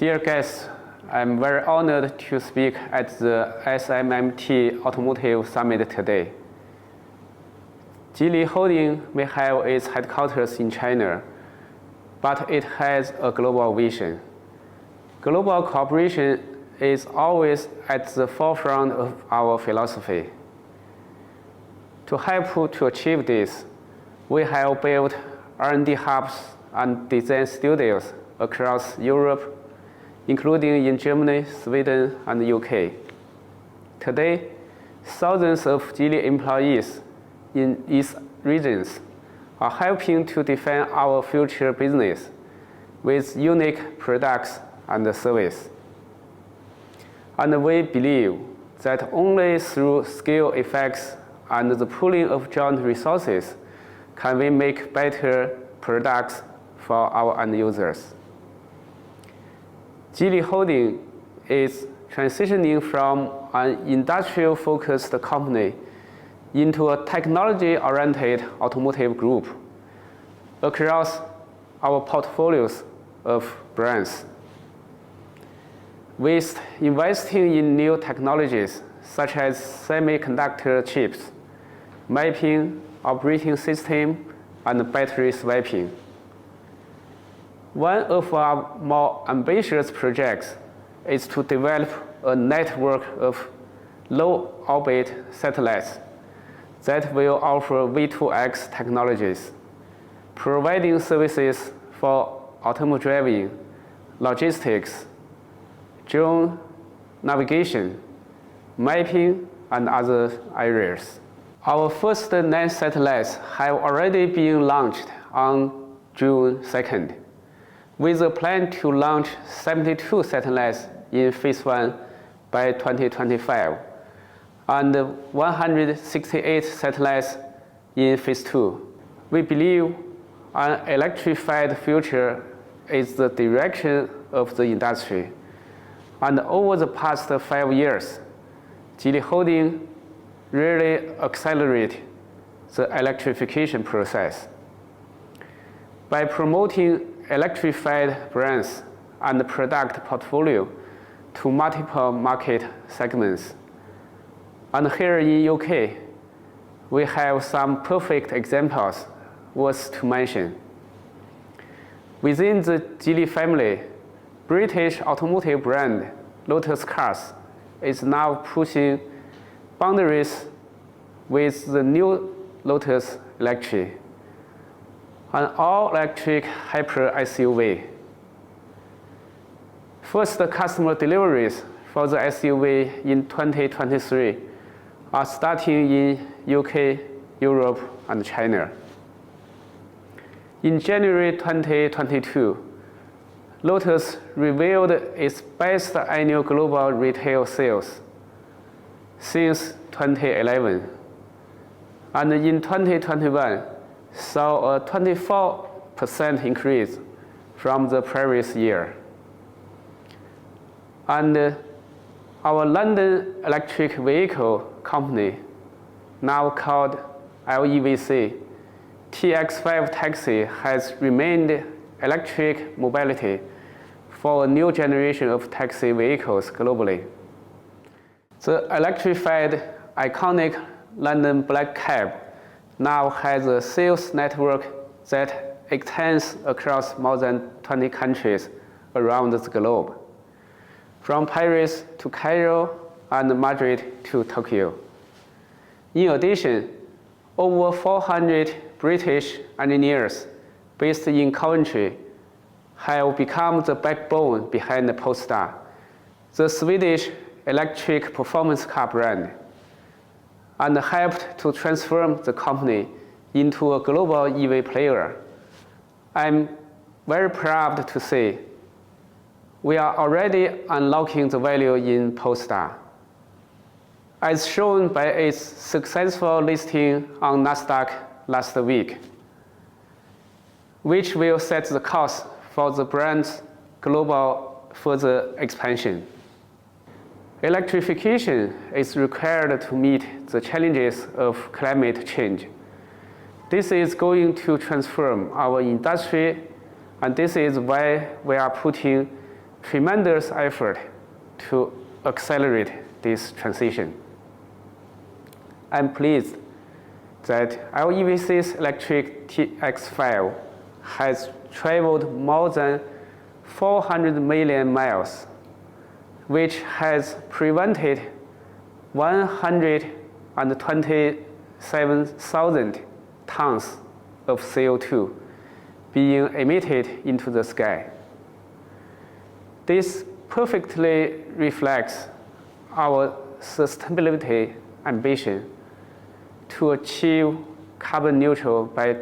Dear guests, I'm very honored to speak at the SMMT Automotive Summit today. Geely Holding may have its headquarters in China, but it has a global vision. Global cooperation is always at the forefront of our philosophy. To help to achieve this, we have built R&D hubs and design studios across Europe, including in Germany, Sweden, and the UK. Today, thousands of Geely employees in these regions are helping to define our future business with unique products and service. And we believe that only through scale effects and the pooling of joint resources can we make better products for our end users. Geely Holding is transitioning from an industrial-focused company into a technology-oriented automotive group across our portfolios of brands. With investing in new technologies such as semiconductor chips, mapping, operating system, and battery swapping. One of our more ambitious projects is to develop a network of low-orbit satellites that will offer V2X technologies, providing services for autonomous driving, logistics, drone navigation, mapping, and other areas. Our first 9 satellites have already been launched on June 2nd, with a plan to launch 72 satellites in Phase 1 by 2025, and 168 satellites in Phase 2. We believe an electrified future is the direction of the industry. And over the past 5 years, Geely Holding really accelerated the electrification process. By promoting electrified brands and product portfolio to multiple market segments. And here in UK, we have some perfect examples worth to mention. Within the Geely family, British automotive brand Lotus Cars is now pushing boundaries with the new Lotus Electric, an all-electric hyper SUV. First customer deliveries for the SUV in 2023 are starting in UK, Europe, and China. In January 2022, Lotus revealed its best annual global retail sales since 2011, and in 2021 saw a 24% increase from the previous year. And our London electric vehicle company, now called LEVC, TX5 Taxi has remained electric mobility for a new generation of taxi vehicles globally. The electrified iconic London Black Cab now has a sales network that extends across more than 20 countries around the globe, from Paris to Cairo and Madrid to Tokyo. In addition, over 400 British engineers based in Coventry have become the backbone behind Polestar, the Swedish electric performance car brand, and helped to transform the company into a global EV player. I'm very proud to say we are already unlocking the value in Polestar, as shown by its successful listing on Nasdaq last week, which will set the course for the brand's global further expansion. Electrification is required to meet the challenges of climate change. This is going to transform our industry, and this is why we are putting tremendous effort to accelerate this transition. I'm pleased that LEVC's electric TX5 has traveled more than 400 million miles, which has prevented 127,000 tons of CO2 being emitted into the sky. This perfectly reflects our sustainability ambition to achieve carbon neutral by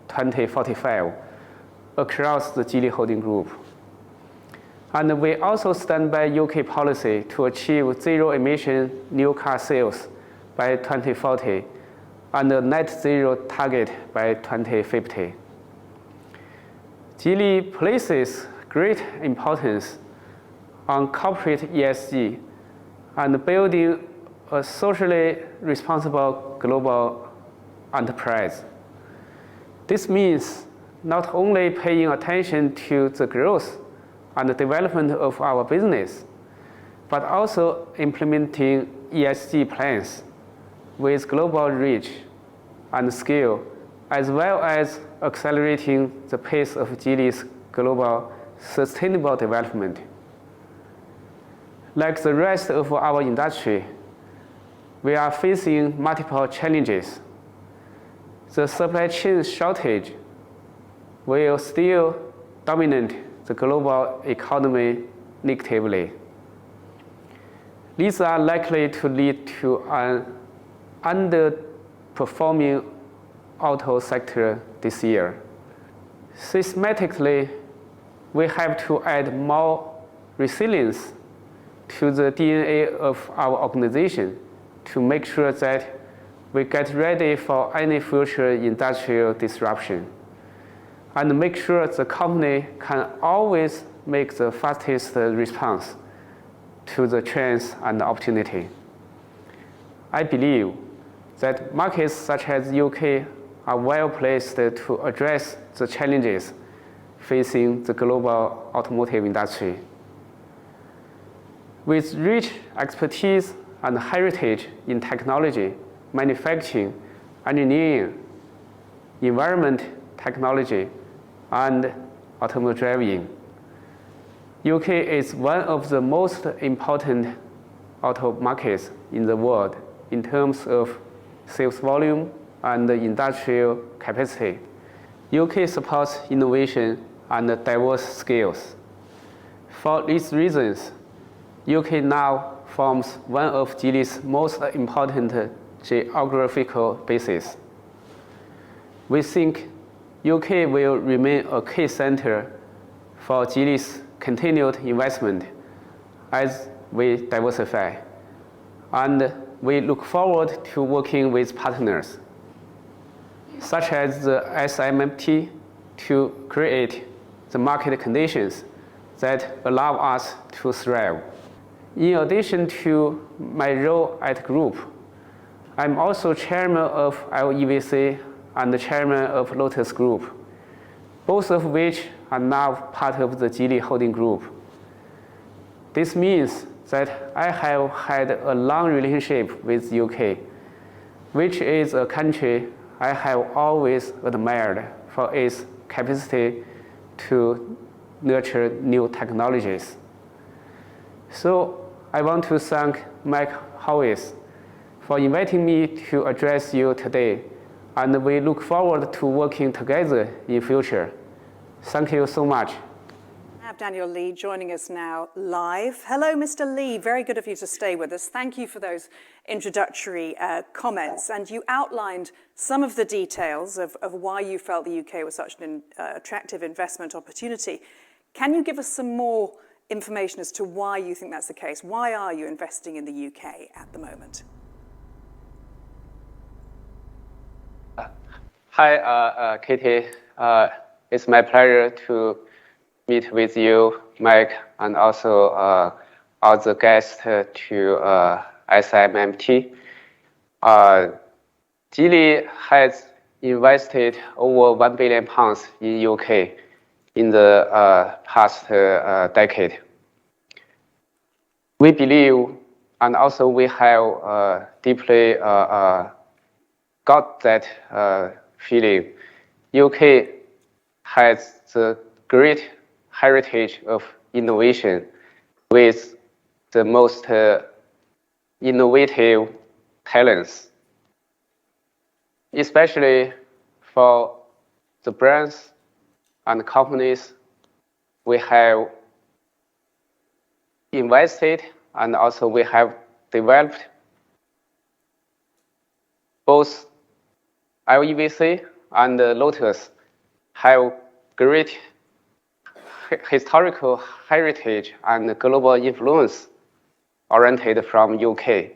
2045 across the Geely Holding Group. And we also stand by UK policy to achieve zero-emission new car sales by 2040 and a net zero target by 2050. Geely places great importance on corporate ESG and building a socially responsible global enterprise. This means not only paying attention to the growth and the development of our business, but also implementing ESG plans with global reach and scale, as well as accelerating the pace of Geely's global sustainable development. Like the rest of our industry, we are facing multiple challenges. The supply chain shortage will still dominate the global economy negatively. These are likely to lead to an underperforming auto sector this year. Systematically, we have to add more resilience to the DNA of our organization to make sure that we get ready for any future industrial disruption, and make sure the company can always make the fastest response to the trends and opportunity. I believe that markets such as UK are well placed to address the challenges facing the global automotive industry. With rich expertise and heritage in technology, manufacturing, engineering, environment technology, and autonomous driving, UK is one of the most important auto markets in the world in terms of sales volume and industrial capacity. UK supports innovation and diverse skills. For these reasons, UK now forms one of Geely's most important geographical bases. We think UK will remain a key center for Geely's continued investment as we diversify, and we look forward to working with partners such as the SMMT to create the market conditions that allow us to thrive. In addition to my role at Group, I'm also chairman of LEVC and the chairman of Lotus Group, both of which are now part of the Geely Holding Group. This means that I have had a long relationship with UK, which is a country I have always admired for its capacity to nurture new technologies. So I want to thank Mike Howes for inviting me to address you today, and we look forward to working together in future. Thank you so much. I have Daniel Lee joining us now live. Hello, Mr. Lee. Very good of you to stay with us. Thank you for those introductory comments. And you outlined some of the details of why you felt the UK was such an attractive investment opportunity. Can you give us some more information as to why you think that's the case? Why are you investing in the UK at the moment? Hi, Katie. It's my pleasure to meet with you, Mike, and also all the guests to SMMT. Geely has invested over £1 billion in UK in the past decade. we believe, and also we have deeply got that feeling, UK has the great heritage of innovation with the most innovative talents, especially for the brands and companies we have invested and also we have developed. Both LEVC and Lotus have great historical heritage and global influence oriented from UK.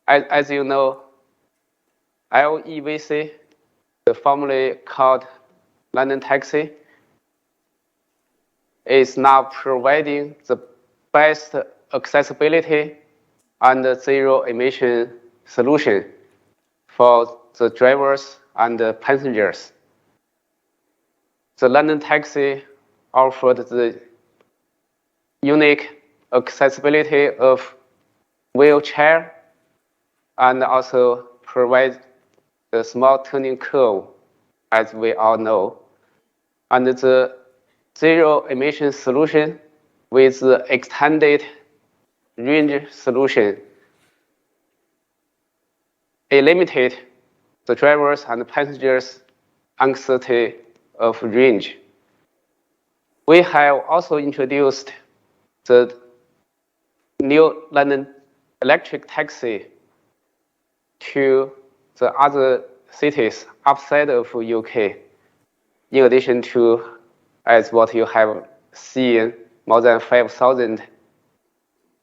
As you know, LEVC, formerly called London Taxi, is now providing the best accessibility and zero emission solution for the drivers and the passengers. The London Taxi offered the unique accessibility of wheelchair and also provides the small turning curve, as we all know. And the zero emission solution with the extended range solution eliminated the drivers and passengers' anxiety of range. We have also introduced the new London electric taxi to the other cities outside of UK, in addition to, as what you have seen, more than 5,000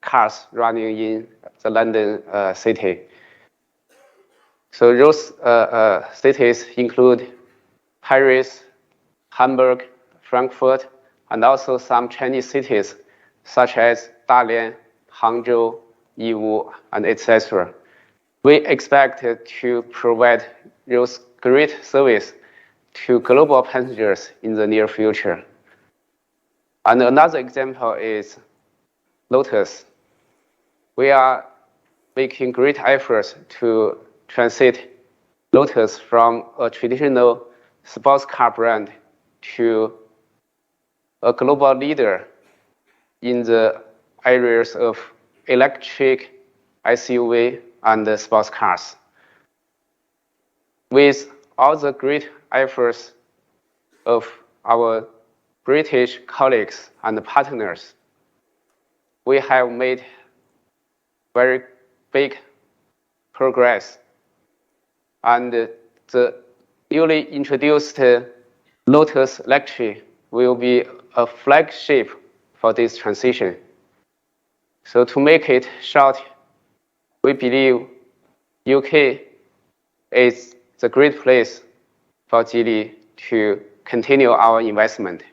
cars running in the London city. So those cities include Paris, Hamburg, Frankfurt, and also some Chinese cities such as Dalian, Hangzhou, Yiwu, and etc. We expect to provide those great service to global passengers in the near future. And another example is Lotus. We are making great efforts to transit Lotus from a traditional sports car brand to a global leader in the areas of electric SUV and sports cars. With all the great efforts of our British colleagues and partners, we have made very big progress. And the newly introduced Lotus Electric will be a flagship for this transition. So to make it short, we believe UK is the great place for Geely to continue our investment.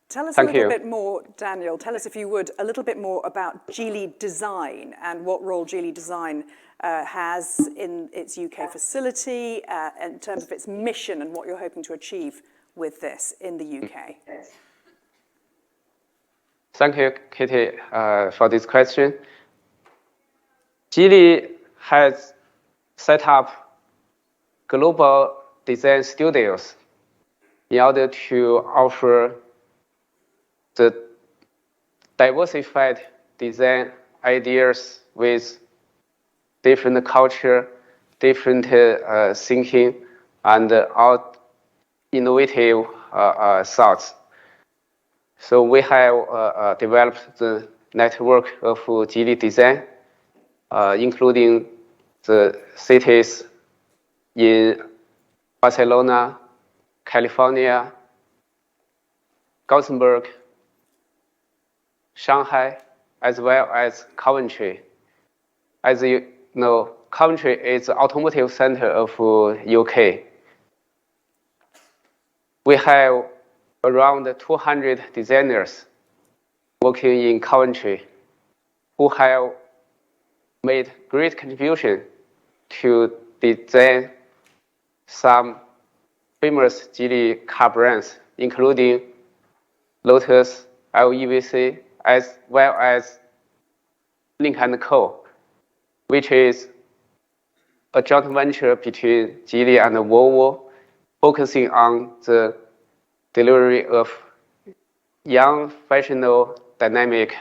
Tell us a little bit more, Daniel, tell us if you would, a little bit more about Geely Design and what role Geely Design has in its UK facility, in terms of its mission and what you're hoping to achieve with this in the UK. Thank you, Katie, for this question. Geely has set up global design studios in order to offer the diversified design ideas with different culture, different thinking, and all innovative thoughts. So we have developed the network of Geely Design, including the cities in Barcelona, California, Gothenburg, Shanghai, as well as Coventry. As you know, Coventry is the automotive center of UK. We have around 200 designers working in Coventry who have made great contribution to design some famous Geely car brands, including Lotus, LEVC, as well as Lynk & Co., which is a joint venture between Geely and Volvo, focusing on the delivery of young, fashionable, dynamic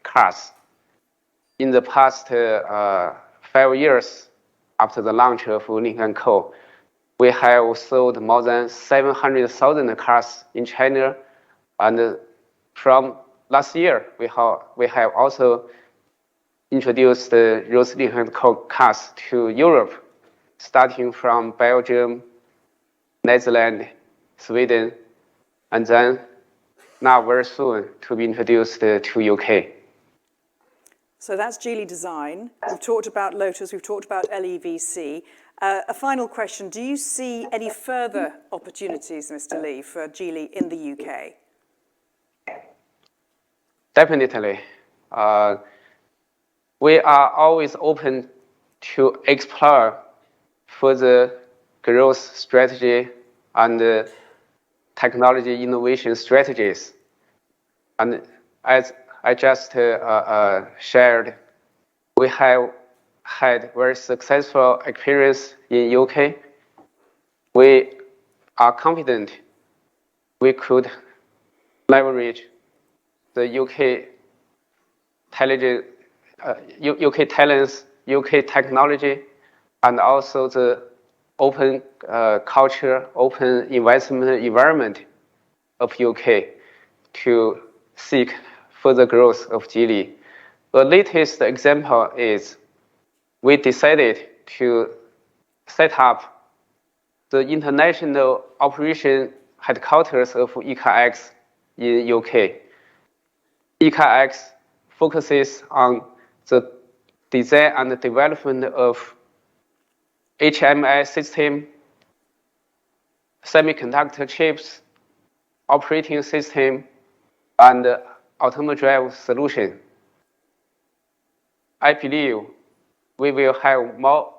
cars. In the past 5 years after the launch of Lynk & Co., we have sold more than 700,000 cars in China, and from last year, we have also introduced those Lynk & Co. cars to Europe, starting from Belgium, Netherlands, Sweden, and then now very soon to be introduced to UK. So that's Geely Design. We've talked about Lotus, we've talked about LEVC. A final question, do you see any further opportunities, Mr. Li, for Geely in the UK? Definitely. We are always open to explore further growth strategy and technology innovation strategies. And as I just shared, we have had very successful experience in UK. We are confident we could leverage the UK talents, UK technology, and also the open culture, open investment environment of UK to seek further growth of Geely. The latest example is we decided to set up the international operation headquarters of ECARX in UK. ECARX focuses on the design and development of HMI system, semiconductor chips, operating system, and automotive solution. I believe we will have more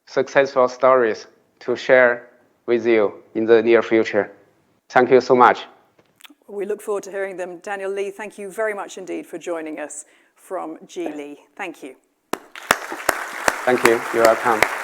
successful stories to share with you in the near future. Thank you so much. We look forward to hearing them. Daniel Li, thank you very much indeed for joining us from Geely. Thank you. Thank you. You're welcome.